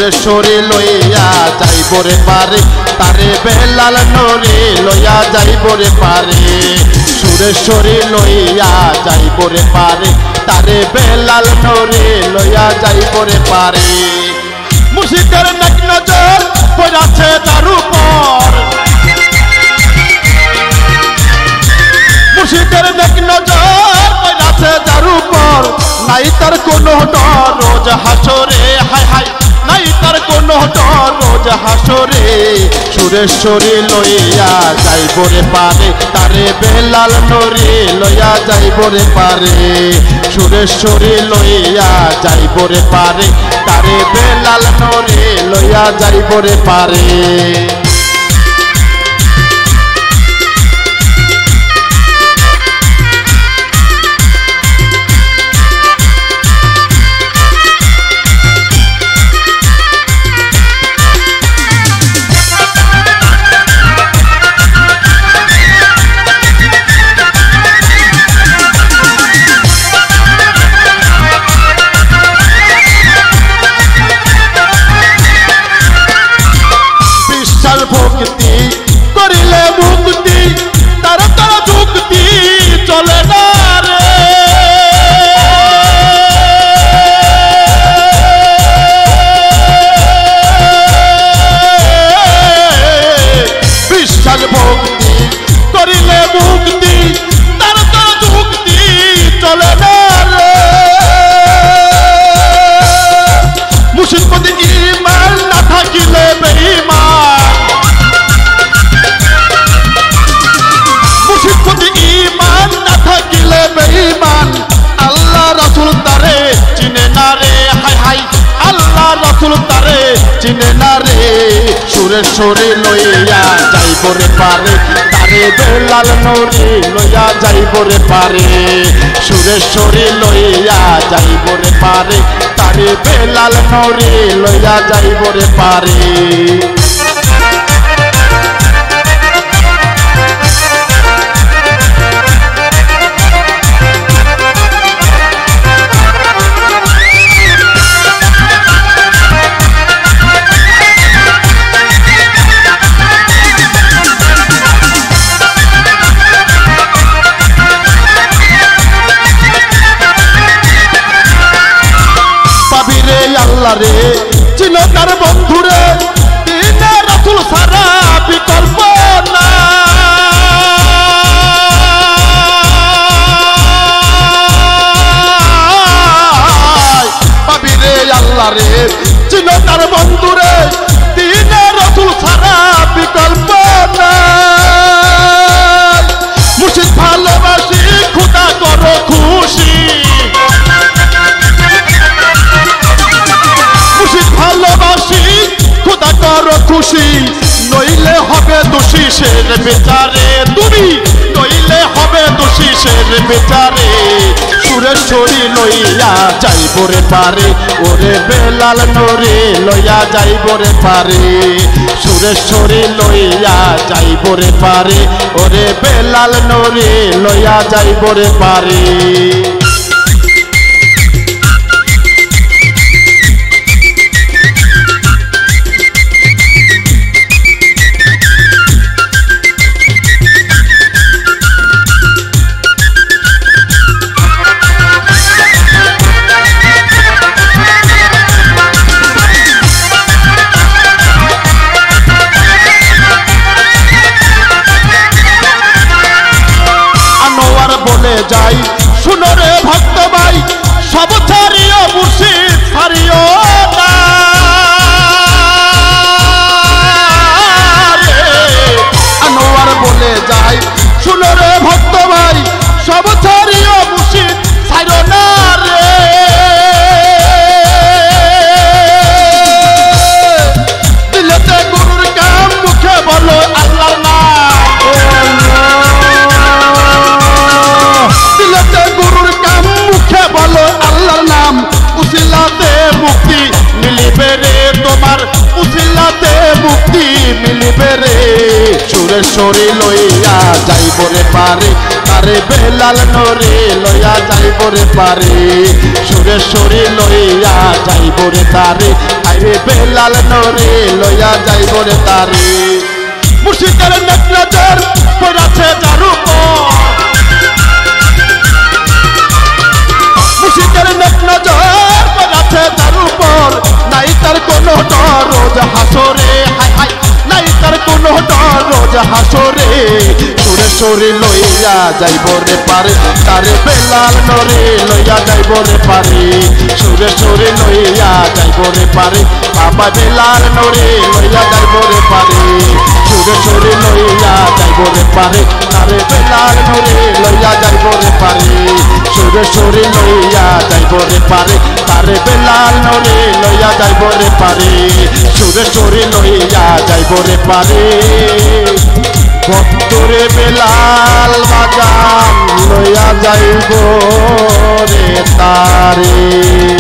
সুরেশ্বরী লইয়া যাইব রে পারে তারে বেলাল নরে লইয়া যাইব রে পারে সুরেশ্বরী লইয়া যাইব রে পারে তারে বেলাল নরে লইয়া যাইব রে পারে মুর্শিদের নেক নজর পড়াছে তার উপর মুর্শিদের নেক নজর পড়াছে তার উপর নাই তার কোনো ডর রোজ হাসরে হায় হায় নাই তার কোনো ডর রোজ হাসরে সুরেশ্বরী লইয়া যাইব রে পারে তারে বেলাল নরে লইয়া যাইব রে পারে সুরেশ্বরী লইয়া যাইব রে পারে তারে বেলাল নরে লইয়া যাইব রে পারে ভক্তি করিলে মুক্তি তার তার যুক্তি চলে না রে বিশ্বাস ভক্তি করিলে মুক্তি তার তার যুক্তি চলে না রে মুর্শিদ প্রতি ঈমান না থাকিলে বেঈমান ঈমান না থাকিলে বেঈমান আল্লাহ রাসূল তারে চিনে না রে হায় হায় আল্লাহ রাসূল তারে চিনে না রে সুরেশ্বরী লইয়া যাইব রে পারে তারে বেলাল নরে লইয়া যাইব রে পারে সুরেশ্বরী লইয়া যাইব রে পারে তারে বেলাল নরে লইয়া যাইব রে পারে আল্লাহ রে চিনো তার বন্ধুরে দিনে রাসূল সারা বিকল্প না পাবি রে আল্লাহ রে চিনো তার বন্ধুরে দিনে রাসূল সারা বিকল্প না মুর্শিদ ভালোবাসি খোদা করো খুশি ভালোবাসি খোদা করো খুশি নইলে হবে দোষী শের বেচারে তুমি নইলে হবে দোষী শের বেচারে সুরেশ্বরী লইয়া যাইব রে পারে ওরে বেলাল নরে লইয়া যাইব রে পারে সুরেশ্বরী লইয়া যাইব রে পারে ওরে বেলাল নরে লইয়া যাইব রে পারে যাই শুনো রে ভক্ত ভাই সব ছাড়িও মুর্শিদ ছাড়িও না রে আনোয়ার বলে যাই শুনো রে ভক্ত ভাই সব ছাড়িও মুর্শিদ ছাড়িও না রে দিলেতে গুরুর কাম মুখে বলো আল্লাহর নাম গুরুর কাম মুখে বলো আল্লাহর নাম উসিলাতে মুক্তি মিলিবে রে তোমার উসিলাতে মুক্তি মিলিবে রে সুরেশ্বরী লইয়া যাইব রে পারে তারে বেলাল নরে লইয়া যাইব রে পারে সুরে সুরে সুরে লইয়া যাইব রে তারে আরে বেলাল নরে লইয়া যাইব রে তারে মুর্শিদের নেক নজর পড়াছে যার উপর মুর্শিদের নেক নজর পড়াছে যার উপর নাই তার কোনো ডর রোজ হাসরে হায় হায় নাই তার কোনো ডর রোজ হাসরে সুরে সুরে লইয়া যাইব রে পারে তারে বেলাল নরে লইয়া যাইব রে পারে সুরে সুরে লইয়া যাইব রে পারে বাবা বেলাল নরে লইয়া যাইব রে পারে সুরে সুরে লইয়া যাইব রে পারে তারে বেলাল নরে লইয়া যাইব রে পারে সুরে সুরে লইয়া যাইব রে পারে তারে বেলাল নরে লইয়া যাইব রে পারে সুরে সুরে লইয়া যাইব রে পারে ভক্তরে বেলাল বাজান লইয়া যাইব রে তারে।